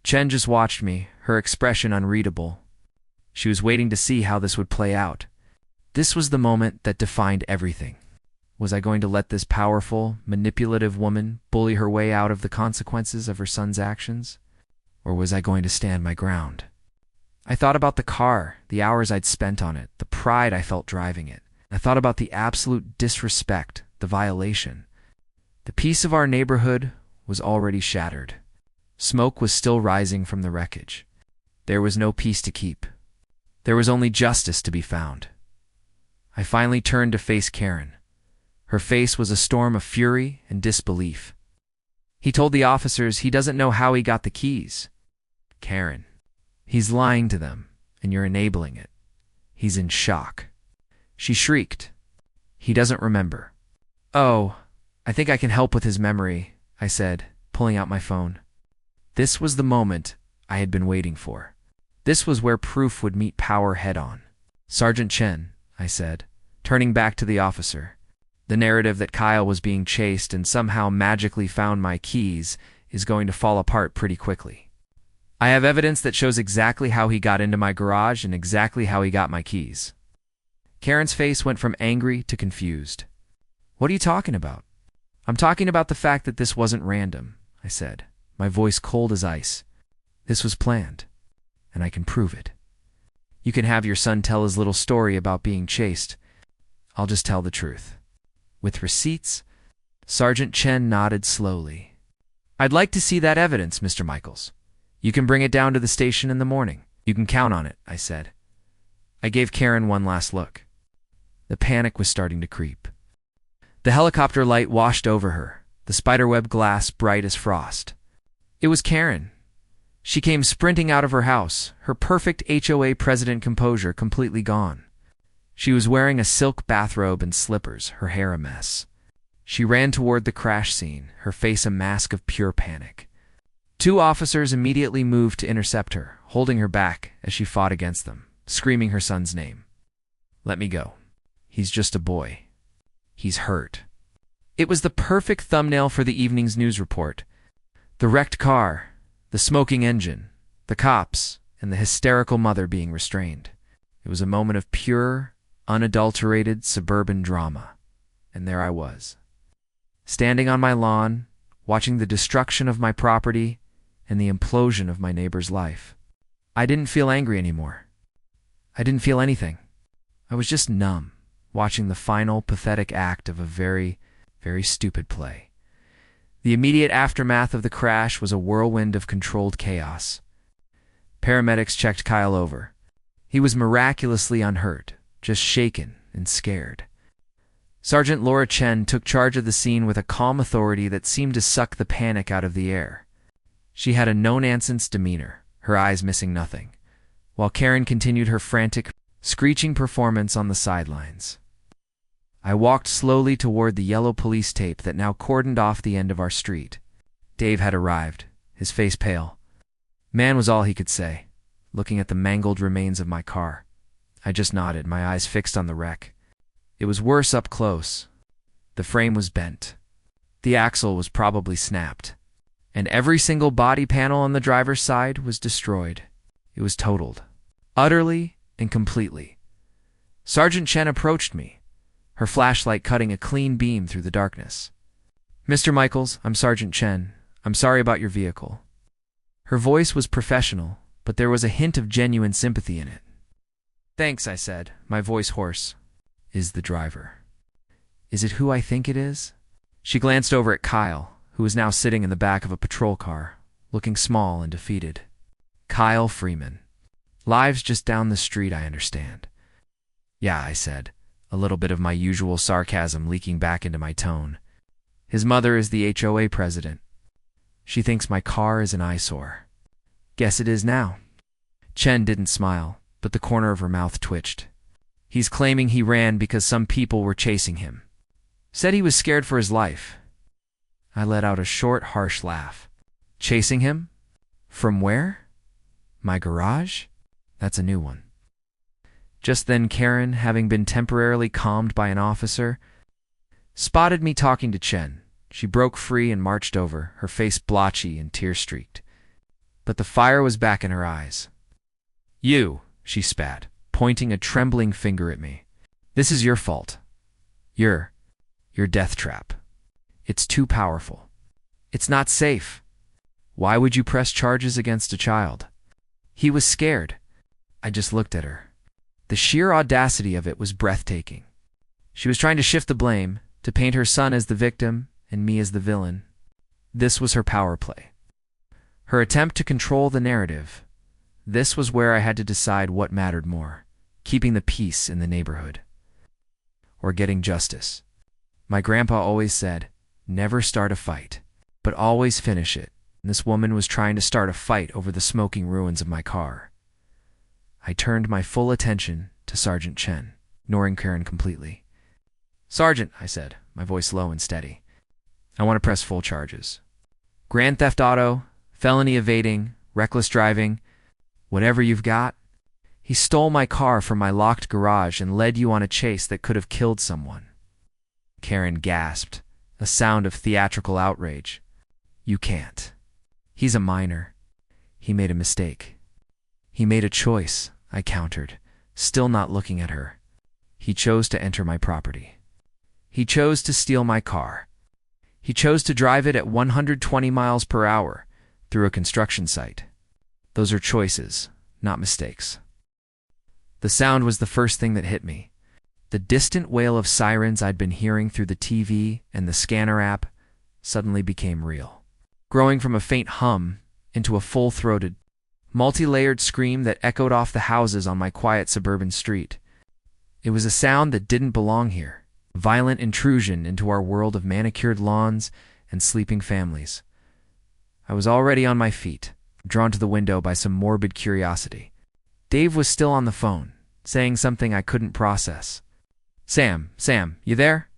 Chen just watched me, her expression unreadable. She was waiting to see how this would play out. This was the moment that defined everything. Was I going to let this powerful, manipulative woman bully her way out of the consequences of her son's actions? Or was I going to stand my ground? I thought about the car, the hours I'd spent on it, the pride I felt driving it. I thought about the absolute disrespect, the violation. The peace of our neighborhood was already shattered. Smoke was still rising from the wreckage. There was no peace to keep. There was only justice to be found. I finally turned to face Karen. Her face was a storm of fury and disbelief. He told the officers he doesn't know how he got the keys. Karen, he's lying to them, and you're enabling it. He's in shock. She shrieked. He doesn't remember. Oh, I think I can help with his memory, I said, pulling out my phone. This was the moment I had been waiting for. This was where proof would meet power head-on. Sergeant Chen, I said, turning back to the officer. The narrative that Kyle was being chased and somehow magically found my keys is going to fall apart pretty quickly. I have evidence that shows exactly how he got into my garage and exactly how he got my keys. Karen's face went from angry to confused. What are you talking about? I'm talking about the fact that this wasn't random, I said, my voice cold as ice. This was planned, and I can prove it. You can have your son tell his little story about being chased. I'll just tell the truth. With receipts, Sergeant Chen nodded slowly. I'd like to see that evidence, Mr. Michaels. You can bring it down to the station in the morning. You can count on it, I said. I gave Karen one last look. The panic was starting to creep. The helicopter light washed over her, the spiderweb glass bright as frost. It was Karen. She came sprinting out of her house, her perfect HOA president composure completely gone. She was wearing a silk bathrobe and slippers, her hair a mess. She ran toward the crash scene, her face a mask of pure panic. 2 officers immediately moved to intercept her, holding her back as she fought against them, screaming her son's name. Let me go. He's just a boy. He's hurt. It was the perfect thumbnail for the evening's news report. The wrecked car, the smoking engine, the cops, and the hysterical mother being restrained. It was a moment of pure, unadulterated suburban drama. And there I was, standing on my lawn, watching the destruction of my property and the implosion of my neighbor's life. I didn't feel angry anymore. I didn't feel anything. I was just numb, watching the final pathetic act of a very, very stupid play. The immediate aftermath of the crash was a whirlwind of controlled chaos. Paramedics checked Kyle over. He was miraculously unhurt, just shaken and scared. Sergeant Laura Chen took charge of the scene with a calm authority that seemed to suck the panic out of the air. She had a no-nonsense demeanor, her eyes missing nothing, while Karen continued her frantic, screeching performance on the sidelines. I walked slowly toward the yellow police tape that now cordoned off the end of our street. Dave had arrived, his face pale. Man was all he could say, looking at the mangled remains of my car. I just nodded, my eyes fixed on the wreck. It was worse up close. The frame was bent. The axle was probably snapped. And every single body panel on the driver's side was destroyed. It was totaled. Utterly and completely. Sergeant Chen approached me, her flashlight cutting a clean beam through the darkness. Mr. Michaels, I'm Sergeant Chen. I'm sorry about your vehicle. Her voice was professional, but there was a hint of genuine sympathy in it. Thanks, I said, my voice hoarse. Is the driver. Is it who I think it is? She glanced over at Kyle, who was now sitting in the back of a patrol car, looking small and defeated. Kyle Freeman. Lives just down the street, I understand. Yeah, I said, a little bit of my usual sarcasm leaking back into my tone. His mother is the HOA president. She thinks my car is an eyesore. Guess it is now. Chen didn't smile, but the corner of her mouth twitched. He's claiming he ran because some people were chasing him. Said he was scared for his life. I let out a short, harsh laugh. Chasing him? From where? My garage? That's a new one. Just then Karen, having been temporarily calmed by an officer, spotted me talking to Chen. She broke free and marched over, her face blotchy and tear-streaked. but the fire was back in her eyes. "You," she spat, pointing a trembling finger at me. "This is your fault. Your death trap. It's too powerful. It's not safe. Why would you press charges against a child?" He was scared. I just looked at her. The sheer audacity of it was breathtaking. She was trying to shift the blame, to paint her son as the victim and me as the villain. This was her power play. Her attempt to control the narrative. This was where I had to decide what mattered more, keeping the peace in the neighborhood or getting justice. My grandpa always said, never start a fight, but always finish it. And this woman was trying to start a fight over the smoking ruins of my car. I turned my full attention to Sergeant Chen, ignoring Karen completely. "Sergeant," I said, my voice low and steady, "I want to press full charges. Grand theft auto, felony evading, reckless driving, whatever you've got. He stole my car from my locked garage and led you on a chase that could have killed someone." Karen gasped, a sound of theatrical outrage. "You can't. He's a minor. He made a mistake." "He made a choice," I countered, still not looking at her. "He chose to enter my property. He chose to steal my car. He chose to drive it at 120 miles per hour through a construction site. Those are choices, not mistakes." The sound was the first thing that hit me. The distant wail of sirens I'd been hearing through the TV and the scanner app suddenly became real, growing from a faint hum into a full-throated, multi-layered scream that echoed off the houses on my quiet suburban street. It was a sound that didn't belong here, a violent intrusion into our world of manicured lawns and sleeping families. I was already on my feet, drawn to the window by some morbid curiosity. Dave was still on the phone, saying something I couldn't process. Sam, you there?"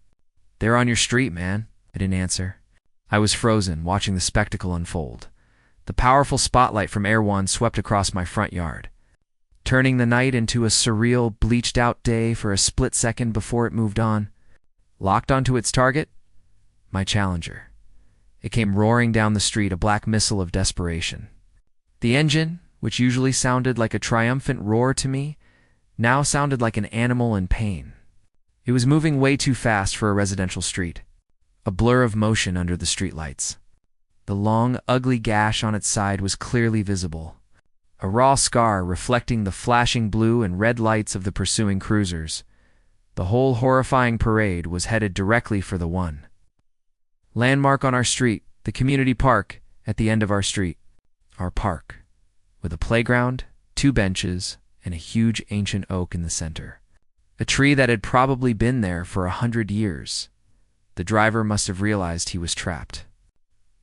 "They're on your street, man." I didn't answer. I was frozen, watching the spectacle unfold. The powerful spotlight from Air One swept across my front yard, turning the night into a surreal, bleached-out day for a split second before it moved on. Locked onto its target? My Challenger. It came roaring down the street, a black missile of desperation. The engine, which usually sounded like a triumphant roar to me, now sounded like an animal in pain. It was moving way too fast for a residential street, a blur of motion under the streetlights. The long, ugly gash on its side was clearly visible, a raw scar reflecting the flashing blue and red lights of the pursuing cruisers. The whole horrifying parade was headed directly for the one landmark on our street, the community park at the end of our street. Our park, with a playground, 2 benches, and a huge ancient oak in the center. A tree that had probably been there for 100 years. The driver must have realized he was trapped.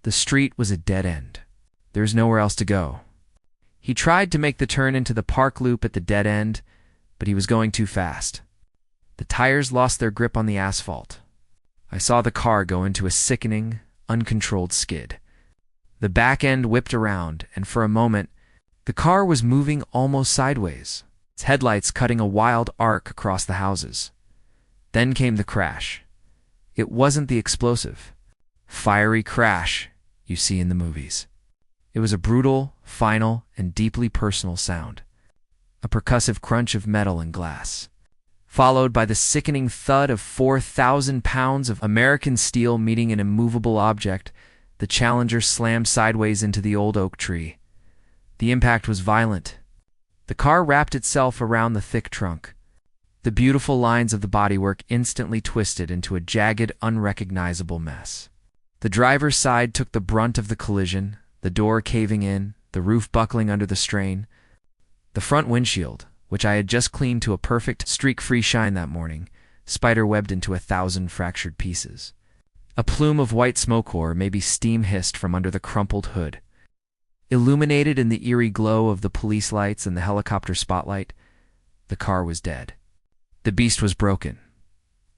The street was a dead end. There was nowhere else to go. He tried to make the turn into the park loop at the dead end, but he was going too fast. The tires lost their grip on the asphalt. I saw the car go into a sickening, uncontrolled skid. The back end whipped around, and for a moment, the car was moving almost sideways, its headlights cutting a wild arc across the houses. Then came the crash. It wasn't the explosive, fiery crash you see in the movies. It was a brutal, final, and deeply personal sound. A percussive crunch of metal and glass, followed by the sickening thud of 4,000 pounds of American steel meeting an immovable object. The Challenger slammed sideways into the old oak tree. The impact was violent. The car wrapped itself around the thick trunk. The beautiful lines of the bodywork instantly twisted into a jagged, unrecognizable mess. The driver's side took the brunt of the collision, the door caving in, the roof buckling under the strain. The front windshield, which I had just cleaned to a perfect, streak-free shine that morning, spider-webbed into 1,000 fractured pieces. A plume of white smoke, or maybe steam, hissed from under the crumpled hood. Illuminated in the eerie glow of the police lights and the helicopter spotlight, the car was dead. The beast was broken.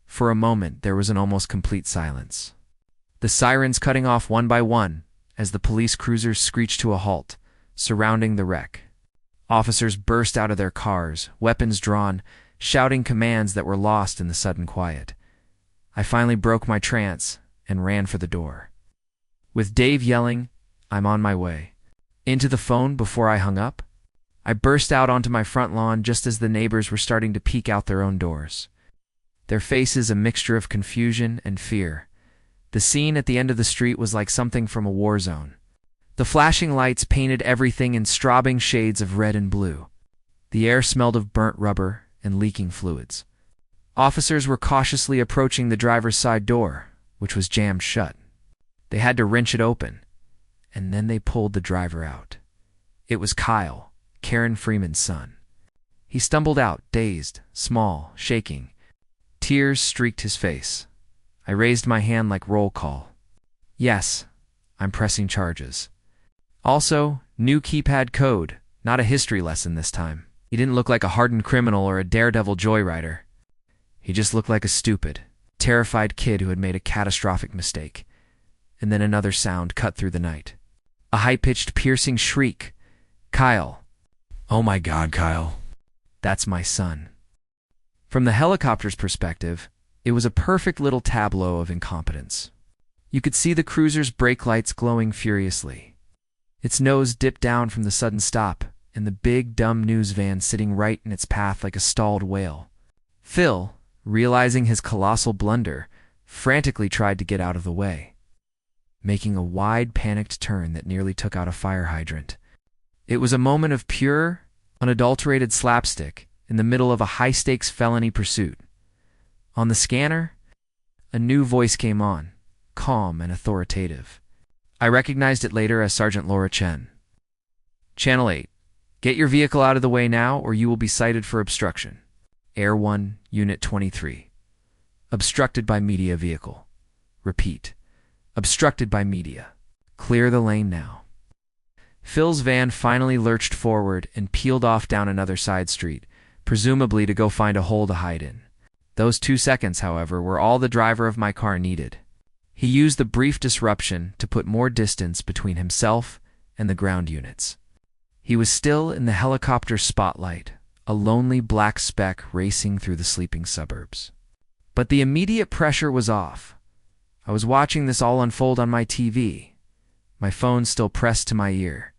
For a moment, there was an almost complete silence. The sirens cutting off one by one as the police cruisers screeched to a halt, surrounding the wreck. Officers burst out of their cars, weapons drawn, shouting commands that were lost in the sudden quiet. I finally broke my trance and ran for the door. With Dave yelling, "I'm on my way," into the phone before I hung up. I burst out onto my front lawn just as the neighbors were starting to peek out their own doors. Their faces a mixture of confusion and fear. The scene at the end of the street was like something from a war zone. The flashing lights painted everything in strobing shades of red and blue. The air smelled of burnt rubber and leaking fluids. Officers were cautiously approaching the driver's side door, which was jammed shut. They had to wrench it open, and then they pulled the driver out. It was Kyle, Karen Freeman's son. He stumbled out, dazed, small, shaking. Tears streaked his face. I raised my hand like roll call. Yes, I'm pressing charges. Also, new keypad code, not a history lesson this time. He didn't look like a hardened criminal or a daredevil joyrider. He just looked like a stupid, terrified kid who had made a catastrophic mistake. And then another sound cut through the night. A high-pitched, piercing shriek. Kyle. Oh my God, Kyle. That's my son. From the helicopter's perspective, it was a perfect little tableau of incompetence. You could see the cruiser's brake lights glowing furiously. Its nose dipped down from the sudden stop, and the big, dumb news van sitting right in its path like a stalled whale. Phil, realizing his colossal blunder, frantically tried to get out of the way, making a wide, panicked turn that nearly took out a fire hydrant. It was a moment of pure, unadulterated slapstick in the middle of a high-stakes felony pursuit. On the scanner, a new voice came on, calm and authoritative. I recognized it later as Sergeant Laura Chen. Channel 8. Get your vehicle out of the way now or you will be cited for obstruction. Air 1, Unit 23. Obstructed by media vehicle. Repeat. Obstructed by media. Clear the lane now. Phil's van finally lurched forward and peeled off down another side street, presumably to go find a hole to hide in. Those 2 seconds, however, were all the driver of my car needed. He used the brief disruption to put more distance between himself and the ground units. He was still in the helicopter's spotlight, a lonely black speck racing through the sleeping suburbs. But the immediate pressure was off. I was watching this all unfold on my TV, my phone still pressed to my ear.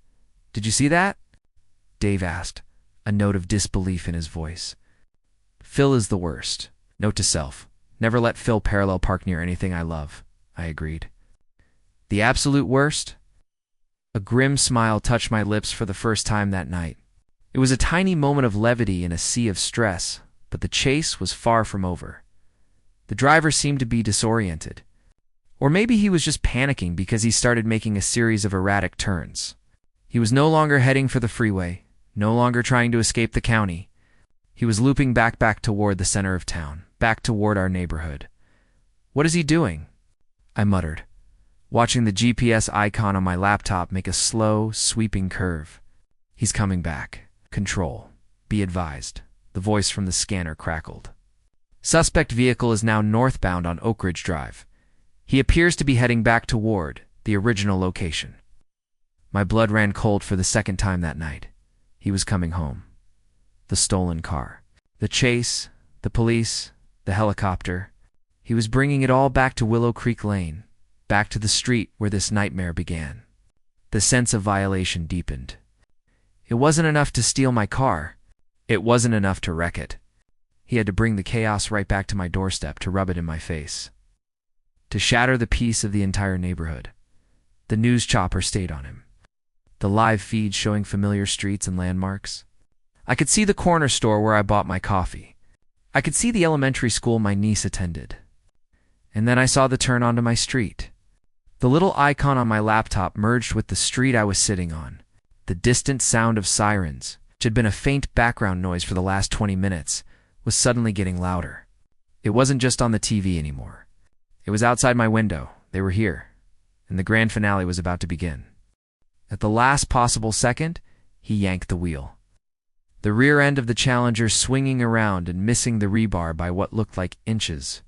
Did you see that? Dave asked, a note of disbelief in his voice. Phil is the worst. Note to self, never let Phil parallel park near anything I love, I agreed. The absolute worst? A grim smile touched my lips for the first time that night. It was a tiny moment of levity in a sea of stress, but the chase was far from over. The driver seemed to be disoriented. Or maybe he was just panicking because he started making a series of erratic turns. He was no longer heading for the freeway, no longer trying to escape the county. He was looping back toward the center of town, back toward our neighborhood. What is he doing? I muttered, watching the GPS icon on my laptop make a slow, sweeping curve. He's coming back. Control. Be advised. The voice from the scanner crackled. Suspect vehicle is now northbound on Oak Ridge Drive. He appears to be heading back toward the original location. My blood ran cold for the second time that night. He was coming home. The stolen car. The chase. The police. The helicopter. He was bringing it all back to Willow Creek Lane, back to the street where this nightmare began. The sense of violation deepened. It wasn't enough to steal my car. It wasn't enough to wreck it. He had to bring the chaos right back to my doorstep to rub it in my face. To shatter the peace of the entire neighborhood. The news chopper stayed on him. The live feed showing familiar streets and landmarks. I could see the corner store where I bought my coffee. I could see the elementary school my niece attended. And then I saw the turn onto my street. The little icon on my laptop merged with the street I was sitting on. The distant sound of sirens, which had been a faint background noise for the last 20 minutes, was suddenly getting louder. It wasn't just on the TV anymore. It was outside my window. They were here. And the grand finale was about to begin. At the last possible second, he yanked the wheel. The rear end of the Challenger swinging around and missing the rebar by what looked like inches.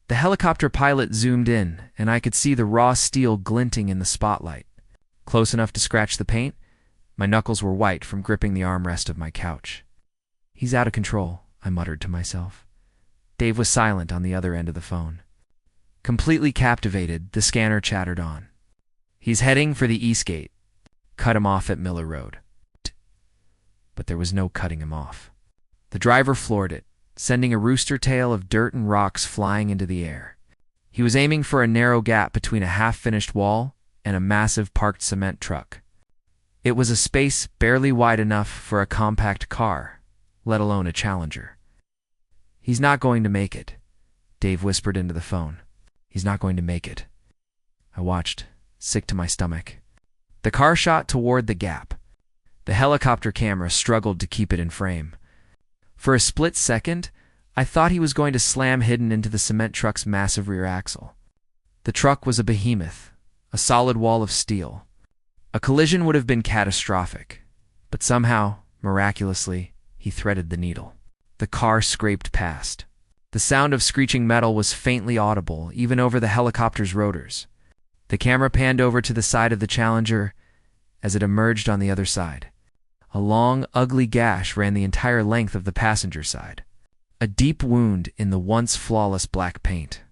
The helicopter pilot zoomed in, and I could see the raw steel glinting in the spotlight. Close enough to scratch the paint, my knuckles were white from gripping the armrest of my couch. He's out of control, I muttered to myself. Dave was silent on the other end of the phone. Completely captivated, the scanner chattered on. He's heading for the East Gate. cut him off at Miller Road. But there was no cutting him off. The driver floored it, sending a rooster tail of dirt and rocks flying into the air. He was aiming for a narrow gap between a half-finished wall and a massive parked cement truck. It was a space barely wide enough for a compact car, let alone a Challenger. "He's not going to make it," Dave whispered into the phone. "He's not going to make it." I watched, sick to my stomach. The car shot toward the gap. The helicopter camera struggled to keep it in frame. For a split second, I thought he was going to slam hidden into the cement truck's massive rear axle. The truck was a behemoth, a solid wall of steel. A collision would have been catastrophic, but somehow, miraculously, he threaded the needle. The car scraped past. The sound of screeching metal was faintly audible, even over the helicopter's rotors. The camera panned over to the side of the Challenger as it emerged on the other side. A long, ugly gash ran the entire length of the passenger side. A deep wound in the once flawless black paint.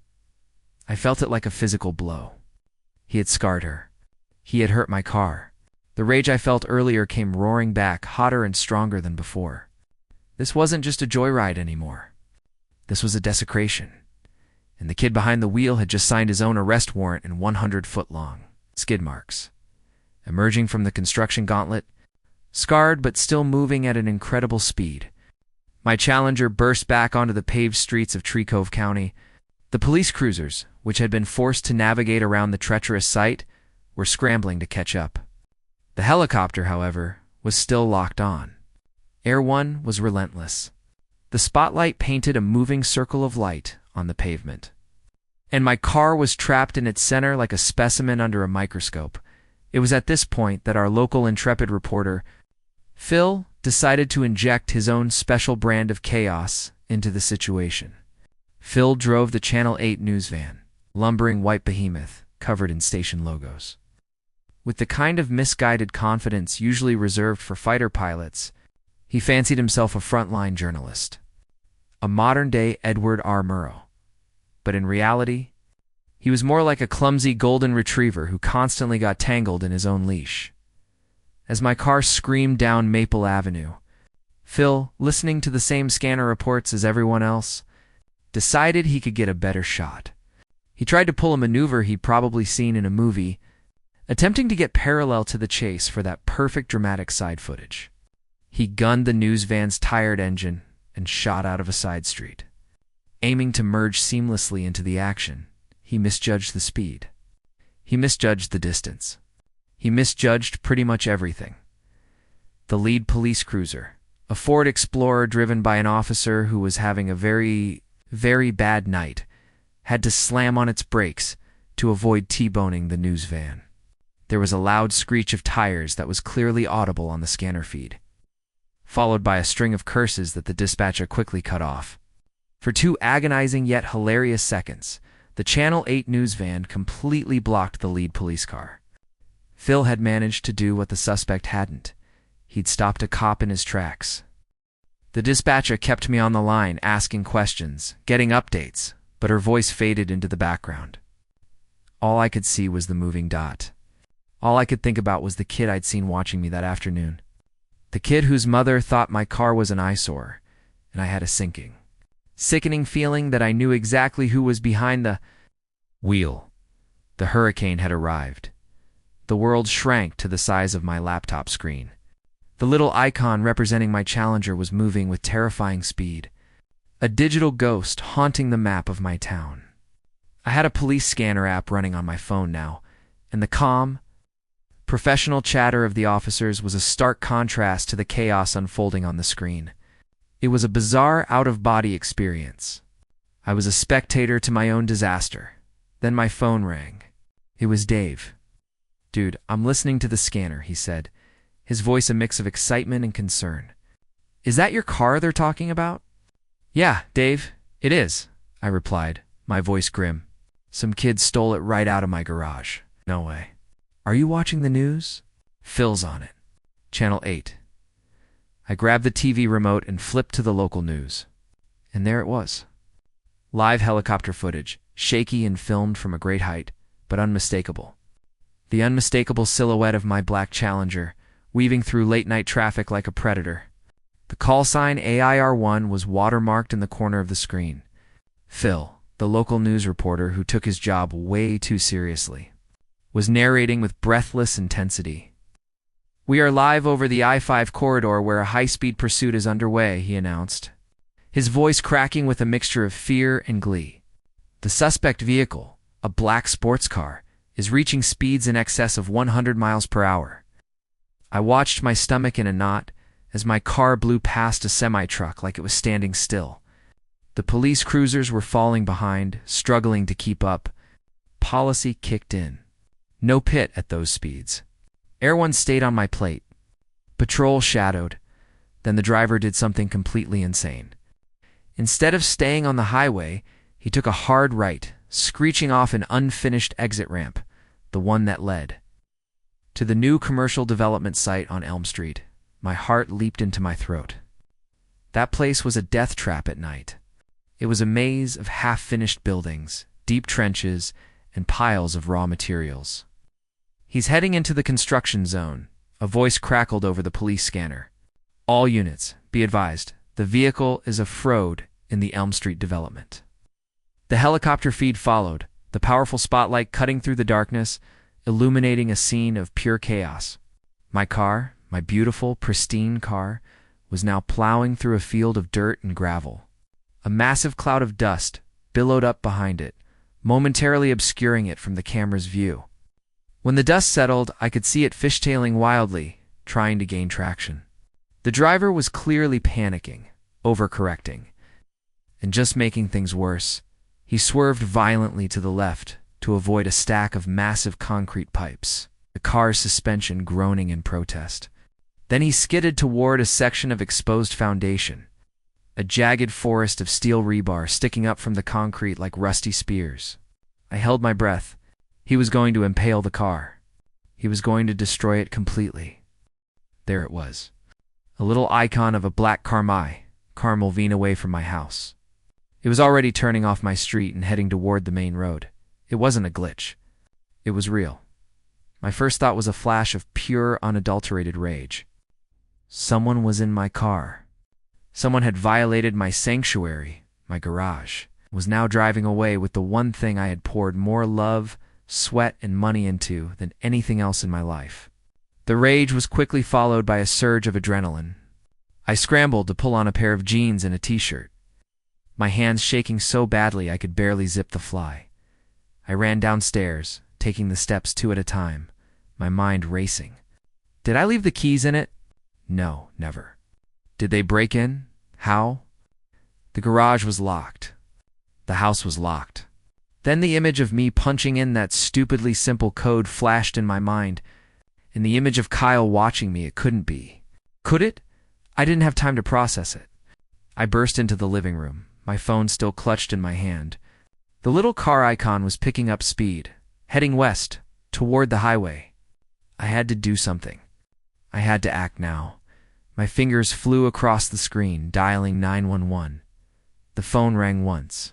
I felt it like a physical blow. He had scarred her. He had hurt my car. The rage I felt earlier came roaring back, hotter and stronger than before. This wasn't just a joyride anymore. This was a desecration. And the kid behind the wheel had just signed his own arrest warrant in 100-foot-long skid marks. Emerging from the construction gauntlet, scarred but still moving at an incredible speed, my Challenger burst back onto the paved streets of Tree Cove County. The police cruisers, which had been forced to navigate around the treacherous site, were scrambling to catch up. The helicopter, however, was still locked on. Air One was relentless. The spotlight painted a moving circle of light on the pavement. And my car was trapped in its center like a specimen under a microscope. It was at this point that our local intrepid reporter, Phil, decided to inject his own special brand of chaos into the situation. Phil drove the Channel 8 news van, lumbering white behemoth, covered in station logos. With the kind of misguided confidence usually reserved for fighter pilots, he fancied himself a frontline journalist, a modern-day Edward R. Murrow. But in reality, he was more like a clumsy golden retriever who constantly got tangled in his own leash. As my car screamed down Maple Avenue, Phil, listening to the same scanner reports as everyone else, decided he could get a better shot. He tried to pull a maneuver he'd probably seen in a movie, attempting to get parallel to the chase for that perfect dramatic side footage. He gunned the news van's tired engine and shot out of a side street. Aiming to merge seamlessly into the action, he misjudged the speed. He misjudged the distance. He misjudged pretty much everything. The lead police cruiser, a Ford Explorer driven by an officer who was having a very, very bad night, had to slam on its brakes to avoid T-boning the news van. There was a loud screech of tires that was clearly audible on the scanner feed, followed by a string of curses that the dispatcher quickly cut off. For 2 agonizing yet hilarious seconds, the Channel 8 news van completely blocked the lead police car. Phil had managed to do what the suspect hadn't. He'd stopped a cop in his tracks. The dispatcher kept me on the line, asking questions, getting updates, but her voice faded into the background. All I could see was the moving dot. All I could think about was the kid I'd seen watching me that afternoon. The kid whose mother thought my car was an eyesore, and I had a sickening feeling that I knew exactly who was behind the wheel. The hurricane had arrived. The world shrank to the size of my laptop screen. The little icon representing my Challenger was moving with terrifying speed, a digital ghost haunting the map of my town. I had a police scanner app running on my phone now, and the calm, professional chatter of the officers was a stark contrast to the chaos unfolding on the screen. It was a bizarre out-of-body experience. I was a spectator to my own disaster. Then my phone rang. It was Dave. "Dude, I'm listening to the scanner," he said, his voice a mix of excitement and concern. "Is that your car they're talking about?" "Yeah, Dave, it is," I replied, my voice grim. "Some kid stole it right out of my garage." "No way. Are you watching the news?" "Phil's on it. Channel 8. I grabbed the TV remote and flipped to the local news. And there it was. Live helicopter footage, shaky and filmed from a great height, but unmistakable. the unmistakable silhouette of my black Challenger, weaving through late-night traffic like a predator. The call sign AIR1 was watermarked in the corner of the screen. Phil, the local news reporter who took his job way too seriously, was narrating with breathless intensity. "We are live over the I-5 corridor where a high-speed pursuit is underway," he announced, his voice cracking with a mixture of fear and glee. "The suspect vehicle, a black sports car, is reaching speeds in excess of 100 miles per hour. I watched my stomach in a knot as my car blew past a semi-truck like it was standing still. The police cruisers were falling behind, struggling to keep up. Policy kicked in. No pit at those speeds. Air 1 stayed on my plate. Patrol shadowed. Then the driver did something completely insane. Instead of staying on the highway, he took a hard right, screeching off an unfinished exit ramp, the one that led to the new commercial development site on Elm Street. My heart leaped into my throat. That place was a death trap at night. It was a maze of half-finished buildings, deep trenches, and piles of raw materials. "He's heading into the construction zone," a voice crackled over the police scanner. "All units, be advised, the vehicle is a fraud in the Elm Street development." The helicopter feed followed, the powerful spotlight cutting through the darkness, illuminating a scene of pure chaos. My car, my beautiful, pristine car, was now plowing through a field of dirt and gravel. A massive cloud of dust billowed up behind it, momentarily obscuring it from the camera's view. When the dust settled, I could see it fishtailing wildly, trying to gain traction. The driver was clearly panicking, overcorrecting. And just making things worse, he swerved violently to the left to avoid a stack of massive concrete pipes, the car's suspension groaning in protest. Then he skidded toward a section of exposed foundation, a jagged forest of steel rebar sticking up from the concrete like rusty spears. I held my breath. He was going to impale the car. He was going to destroy it completely. There it was, a little icon of a black car moving away from my house. It was already turning off my street and heading toward the main road. It wasn't a glitch. It was real. My first thought was a flash of pure, unadulterated rage. Someone was in my car. Someone had violated my sanctuary, my garage, was now driving away with the one thing I had poured more love, sweat, and money into than anything else in my life. The rage was quickly followed by a surge of adrenaline. I scrambled to pull on a pair of jeans and a t-shirt, my hands shaking so badly I could barely zip the fly. I ran downstairs, taking the steps 2 at a time, my mind racing. Did I leave the keys in it? No, never. Did they break in? How? The garage was locked. The house was locked. Then the image of me punching in that stupidly simple code flashed in my mind, and the image of Kyle watching me. It couldn't be. Could it? I didn't have time to process it. I burst into the living room, my phone still clutched in my hand. The little car icon was picking up speed, heading west, toward the highway. I had to do something. I had to act now. My fingers flew across the screen, dialing 911. The phone rang once,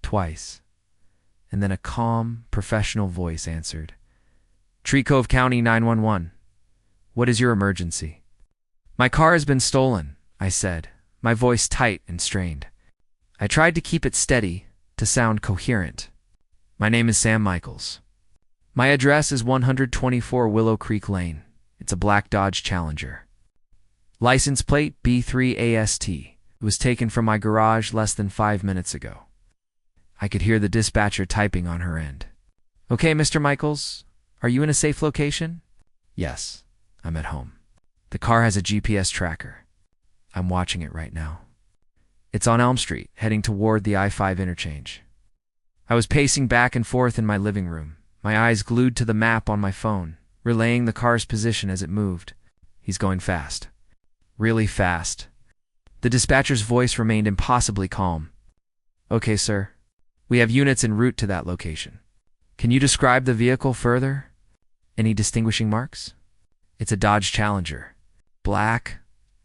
twice, and then a calm, professional voice answered. "Tree Cove County 911. What is your emergency?" "My car has been stolen," I said, my voice tight and strained. I tried to keep it steady, to sound coherent. "My name is Sam Michaels. My address is 124 Willow Creek Lane. It's a black Dodge Challenger. License plate B3AST. It was taken from my garage less than 5 minutes ago." I could hear the dispatcher typing on her end. "Okay, Mr. Michaels, are you in a safe location?" "Yes, I'm at home. The car has a GPS tracker. I'm watching it right now. It's on Elm Street, heading toward the I-5 interchange." I was pacing back and forth in my living room, my eyes glued to the map on my phone, relaying the car's position as it moved. "He's going fast. Really fast." The dispatcher's voice remained impossibly calm. "Okay, sir. We have units en route to that location. Can you describe the vehicle further? Any distinguishing marks?" "It's a Dodge Challenger. Black,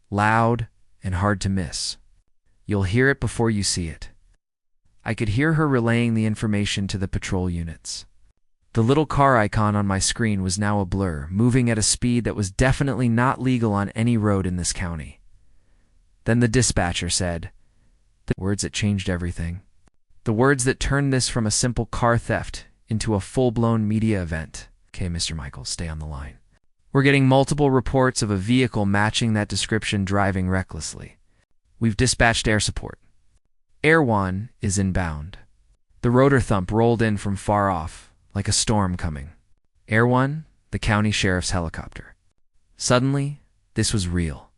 loud, and hard to miss. You'll hear it before you see it." I could hear her relaying the information to the patrol units. The little car icon on my screen was now a blur, moving at a speed that was definitely not legal on any road in this county. Then the dispatcher said, the words that changed everything. The words that turned this from a simple car theft into a full-blown media event. Okay, Mr. Michaels, stay on the line. We're getting multiple reports of a vehicle matching that description driving recklessly. We've dispatched air support. Air 1 is inbound. The rotor thump rolled in from far off, like a storm coming. Air 1, the county sheriff's helicopter. Suddenly, this was real.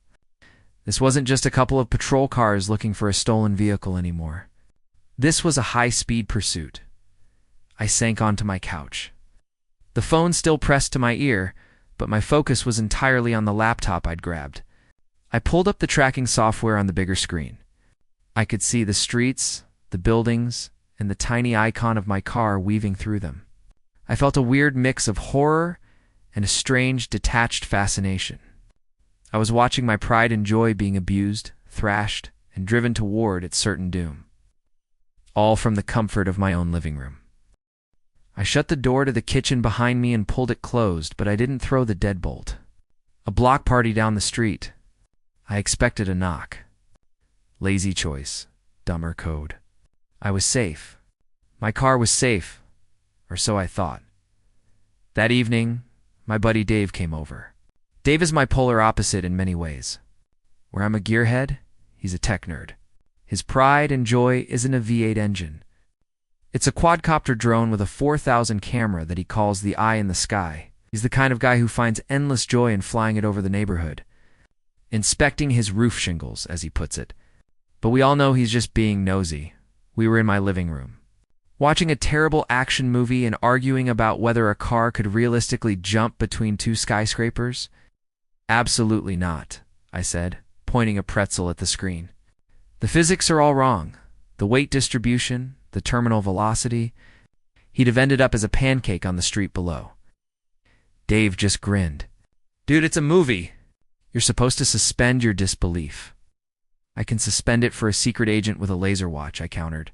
This wasn't just a couple of patrol cars looking for a stolen vehicle anymore. This was a high-speed pursuit. I sank onto my couch. The phone still pressed to my ear, but my focus was entirely on the laptop I'd grabbed. I pulled up the tracking software on the bigger screen. I could see the streets, the buildings, and the tiny icon of my car weaving through them. I felt a weird mix of horror and a strange, detached fascination. I was watching my pride and joy being abused, thrashed, and driven toward its certain doom. All from the comfort of my own living room. I shut the door to the kitchen behind me and pulled it closed, but I didn't throw the deadbolt. A block party down the street. I expected a knock. Lazy choice. Dumber code. I was safe. My car was safe, or so I thought. That evening, my buddy Dave came over. Dave is my polar opposite in many ways. Where I'm a gearhead, he's a tech nerd. His pride and joy isn't a V8 engine. It's a quadcopter drone with a 4,000 camera that he calls the eye in the sky. He's the kind of guy who finds endless joy in flying it over the neighborhood. Inspecting his roof shingles, as he puts it. But we all know he's just being nosy. We were in my living room, watching a terrible action movie and arguing about whether a car could realistically jump between two skyscrapers. Absolutely not, I said, pointing a pretzel at the screen. The physics are all wrong. The weight distribution, the terminal velocity. He'd have ended up as a pancake on the street below. Dave just grinned. Dude, it's a movie. You're supposed to suspend your disbelief. I can suspend it for a secret agent with a laser watch, I countered.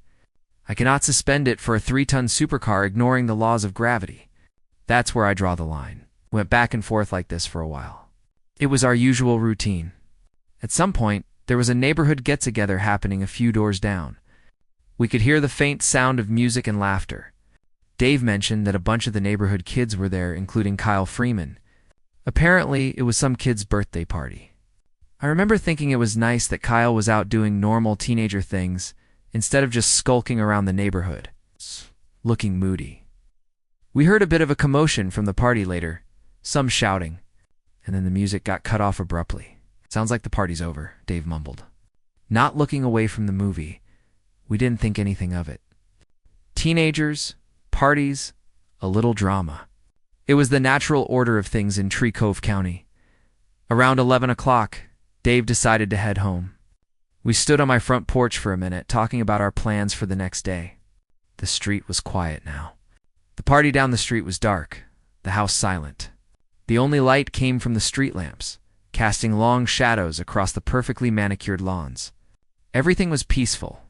I cannot suspend it for a 3-ton supercar ignoring the laws of gravity. That's where I draw the line. Went back and forth like this for a while. It was our usual routine. At some point, there was a neighborhood get-together happening a few doors down. We could hear the faint sound of music and laughter. Dave mentioned that a bunch of the neighborhood kids were there, including Kyle Freeman. Apparently, it was some kid's birthday party. I remember thinking it was nice that Kyle was out doing normal teenager things instead of just skulking around the neighborhood, looking moody. We heard a bit of a commotion from the party later, some shouting, and then the music got cut off abruptly. Sounds like the party's over, Dave mumbled. Not looking away from the movie, we didn't think anything of it. Teenagers, parties, a little drama. It was the natural order of things in Tree Cove County. Around 11 o'clock, Dave decided to head home. We stood on my front porch for a minute, talking about our plans for the next day. The street was quiet now. The party down the street was dark, the house silent. The only light came from the street lamps, casting long shadows across the perfectly manicured lawns. Everything was peaceful.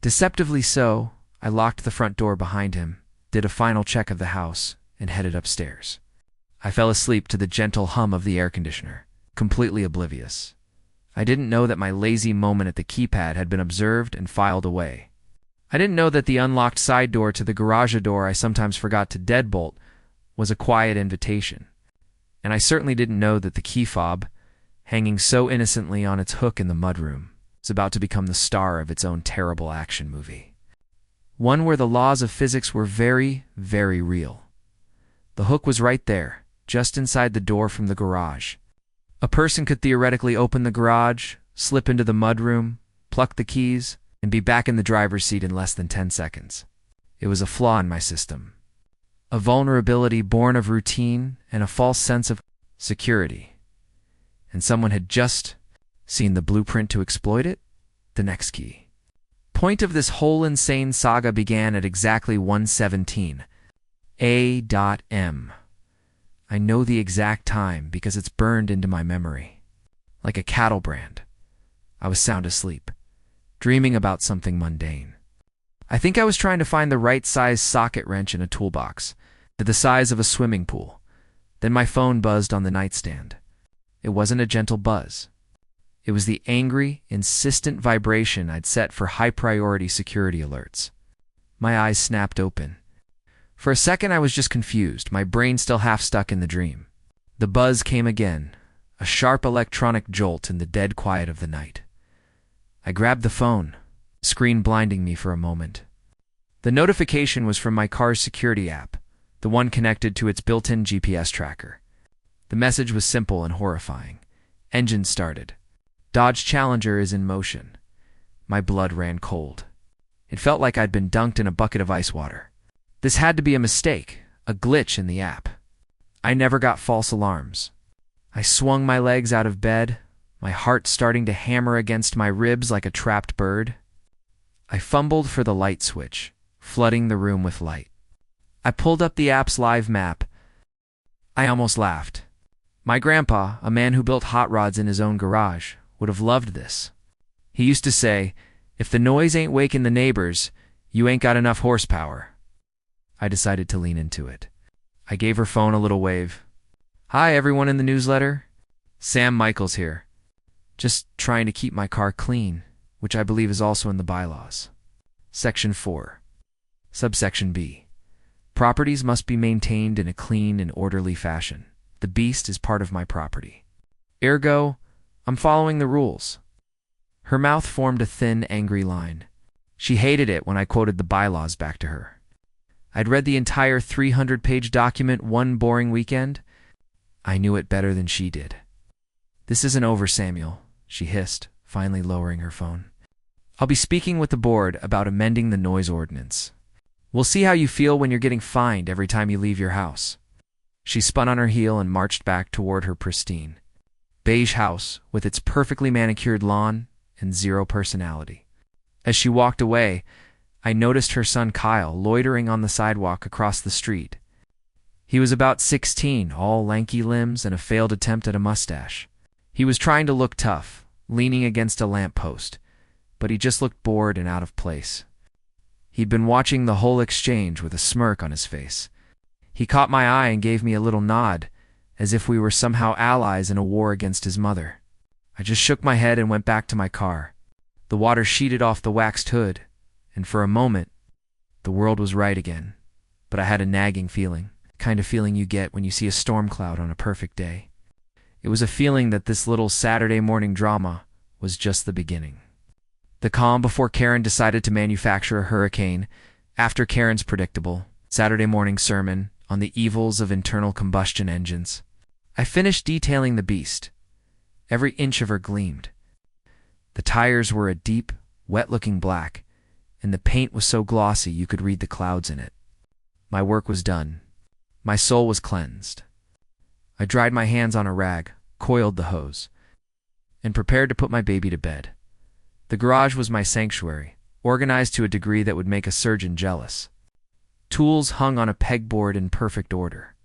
Deceptively so, I locked the front door behind him, did a final check of the house, and headed upstairs. I fell asleep to the gentle hum of the air conditioner, completely oblivious. I didn't know that my lazy moment at the keypad had been observed and filed away. I didn't know that the unlocked side door to the garage door I sometimes forgot to deadbolt was a quiet invitation. And I certainly didn't know that the key fob, hanging so innocently on its hook in the mudroom, was about to become the star of its own terrible action movie. One where the laws of physics were very, very real. The hook was right there, just inside the door from the garage. A person could theoretically open the garage, slip into the mudroom, pluck the keys, and be back in the driver's seat in less than 10 seconds. It was a flaw in my system. A vulnerability born of routine and a false sense of security. And someone had just seen the blueprint to exploit it? The next key. Point of this whole insane saga began at exactly 1:17 A.M. I know the exact time because it's burned into my memory. Like a cattle brand. I was sound asleep, dreaming about something mundane. I think I was trying to find the right size socket wrench in a toolbox. the size of a swimming pool. Then my phone buzzed on the nightstand. It wasn't a gentle buzz. It was the angry, insistent vibration I'd set for high-priority security alerts. My eyes snapped open. For a second I was just confused, my brain still half stuck in the dream. The buzz came again, a sharp electronic jolt in the dead quiet of the night. I grabbed the phone, screen blinding me for a moment. The notification was from my car's security app, the one connected to its built-in GPS tracker. The message was simple and horrifying. Engine started. Dodge Challenger is in motion. My blood ran cold. It felt like I'd been dunked in a bucket of ice water. This had to be a mistake, a glitch in the app. I never got false alarms. I swung my legs out of bed, my heart starting to hammer against my ribs like a trapped bird. I fumbled for the light switch, flooding the room with light. I pulled up the app's live map. I almost laughed. My grandpa, a man who built hot rods in his own garage, would have loved this. He used to say, "If the noise ain't waking the neighbors, you ain't got enough horsepower." I decided to lean into it. I gave her phone a little wave. "Hi, everyone in the newsletter. Sam Michaels here. Just trying to keep my car clean, which I believe is also in the bylaws. Section 4. Subsection B. Properties must be maintained in a clean and orderly fashion. The beast is part of my property. Ergo, I'm following the rules." Her mouth formed a thin, angry line. She hated it when I quoted the bylaws back to her. I'd read the entire 300-page document one boring weekend. I knew it better than she did. "This isn't over, Samuel," she hissed, finally lowering her phone. "I'll be speaking with the board about amending the noise ordinance. We'll see how you feel when you're getting fined every time you leave your house." She spun on her heel and marched back toward her pristine beige house with its perfectly manicured lawn and zero personality. As she walked away, I noticed her son Kyle loitering on the sidewalk across the street. He was about 16, all lanky limbs and a failed attempt at a mustache. He was trying to look tough, leaning against a lamppost, but he just looked bored and out of place. He'd been watching the whole exchange with a smirk on his face. He caught my eye and gave me a little nod, as if we were somehow allies in a war against his mother. I just shook my head and went back to my car. The water sheeted off the waxed hood, and for a moment, the world was right again. But I had a nagging feeling, the kind of feeling you get when you see a storm cloud on a perfect day. It was a feeling that this little Saturday morning drama was just the beginning. The calm before Karen decided to manufacture a hurricane, after Karen's predictable Saturday morning sermon on the evils of internal combustion engines. I finished detailing the beast. Every inch of her gleamed. The tires were a deep, wet-looking black, and the paint was so glossy you could read the clouds in it. My work was done. My soul was cleansed. I dried my hands on a rag, coiled the hose, and prepared to put my baby to bed. The garage was my sanctuary, organized to a degree that would make a surgeon jealous. Tools hung on a pegboard in perfect order.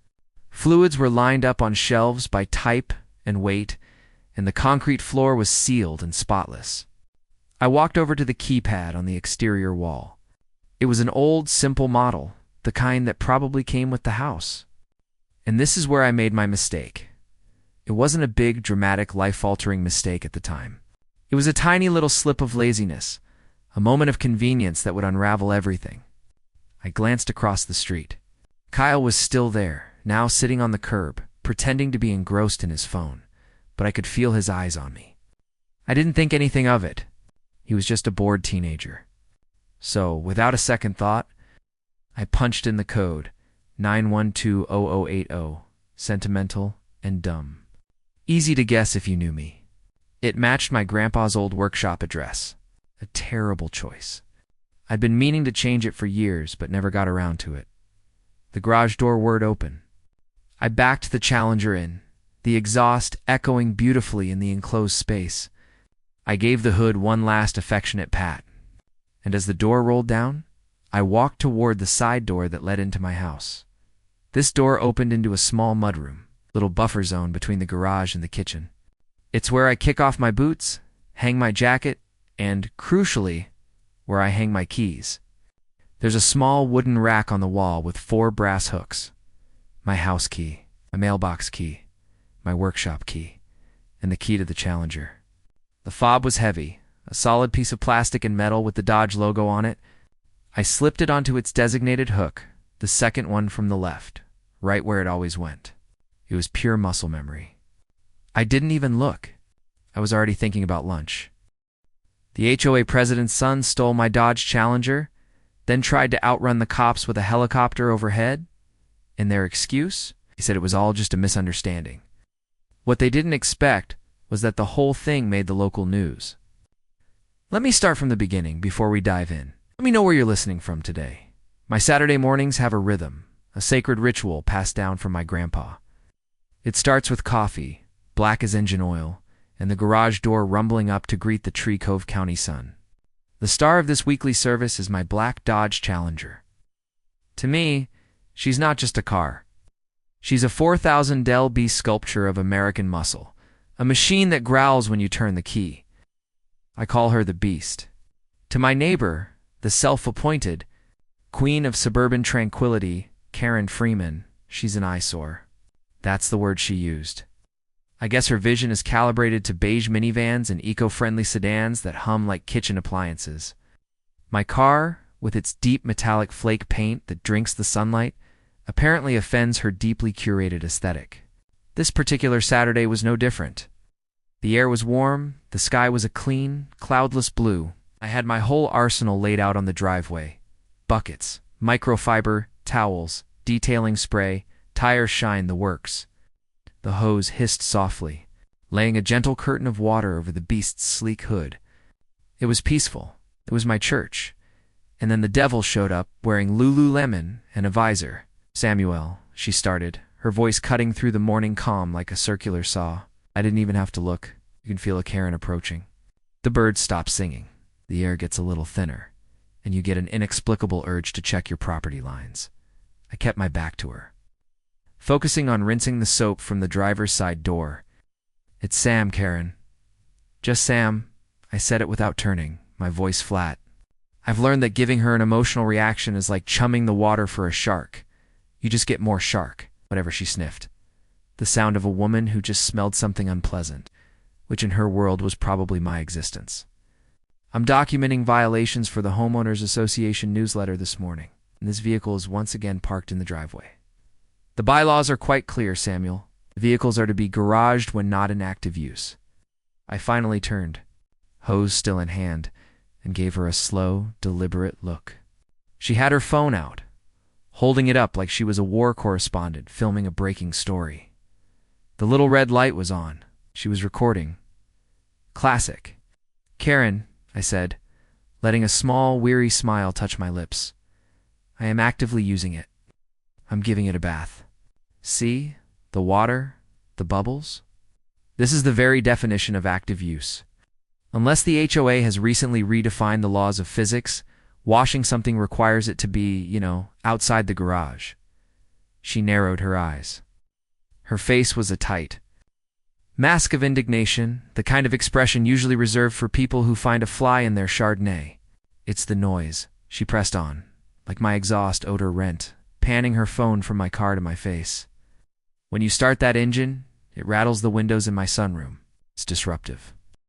Fluids were lined up on shelves by type and weight, and the concrete floor was sealed and spotless. I walked over to the keypad on the exterior wall. It was an old, simple model, the kind that probably came with the house. And this is where I made my mistake. It wasn't a big, dramatic, life-altering mistake at the time. It was a tiny little slip of laziness, a moment of convenience that would unravel everything. I glanced across the street. Kyle was still there, now sitting on the curb, pretending to be engrossed in his phone, but I could feel his eyes on me. I didn't think anything of it. He was just a bored teenager. So, without a second thought, I punched in the code, 9120080, sentimental and dumb. Easy to guess if you knew me. It matched my grandpa's old workshop address. A terrible choice. I'd been meaning to change it for years, but never got around to it. The garage door whirred open. I backed the Challenger in, the exhaust echoing beautifully in the enclosed space. I gave the hood one last affectionate pat, and as the door rolled down, I walked toward the side door that led into my house. This door opened into a small mudroom, little buffer zone between the garage and the kitchen. It's where I kick off my boots, hang my jacket, and, crucially, where I hang my keys. There's a small wooden rack on the wall with 4 brass hooks. My house key, my mailbox key, my workshop key, and the key to the Challenger. The fob was heavy, a solid piece of plastic and metal with the Dodge logo on it. I slipped it onto its designated hook, the second one from the left, right where it always went. It was pure muscle memory. I didn't even look. I was already thinking about lunch. The HOA president's son stole my Dodge Challenger, then tried to outrun the cops with a helicopter overhead. And their excuse? He said it was all just a misunderstanding. What they didn't expect was that the whole thing made the local news. Let me start from the beginning before we dive in. Let me know where you're listening from today. My Saturday mornings have a rhythm, a sacred ritual passed down from my grandpa. It starts with coffee, black as engine oil, and the garage door rumbling up to greet the Tree Cove County sun. The star of this weekly service is my black Dodge Challenger. To me, she's not just a car. She's a 4,000 Del B sculpture of American muscle, a machine that growls when you turn the key. I call her the Beast. To my neighbor, the self-appointed Queen of Suburban Tranquility, Karen Freeman, she's an eyesore. That's the word she used. I guess her vision is calibrated to beige minivans and eco-friendly sedans that hum like kitchen appliances. My car, with its deep metallic flake paint that drinks the sunlight, apparently offends her deeply curated aesthetic. This particular Saturday was no different. The air was warm, the sky was a clean, cloudless blue. I had my whole arsenal laid out on the driveway. Buckets, microfiber, towels, detailing spray, tire shine, the works. The hose hissed softly, laying a gentle curtain of water over the Beast's sleek hood. It was peaceful. It was my church. And then the devil showed up, wearing Lululemon and a visor. "Samuel," she started, her voice cutting through the morning calm like a circular saw. I didn't even have to look. You can feel a Karen approaching. The birds stop singing. The air gets a little thinner, and you get an inexplicable urge to check your property lines. I kept my back to her, focusing on rinsing the soap from the driver's side door. "It's Sam, Karen." "Just Sam." I said it without turning, my voice flat. I've learned that giving her an emotional reaction is like chumming the water for a shark. You just get more shark, whatever she sniffed. The sound of a woman who just smelled something unpleasant, which in her world was probably my existence. I'm documenting violations for the Homeowners Association newsletter this morning, and this vehicle is once again parked in the driveway. The bylaws are quite clear, Samuel. The vehicles are to be garaged when not in active use. I finally turned, hose still in hand, and gave her a slow, deliberate look. She had her phone out, holding it up like she was a war correspondent filming a breaking story. The little red light was on. She was recording. Classic. "Karen," I said, letting a small, weary smile touch my lips. "I am actively using it. I'm giving it a bath. See? The water? The bubbles? This is the very definition of active use. Unless the HOA has recently redefined the laws of physics, washing something requires it to be, outside the garage." She narrowed her eyes. Her face was a tight mask of indignation, the kind of expression usually reserved for people who find a fly in their Chardonnay. "It's the noise," she pressed on, like my exhaust owed her rent, panning her phone from my car to my face. "When you start that engine, it rattles the windows in my sunroom. It's disruptive."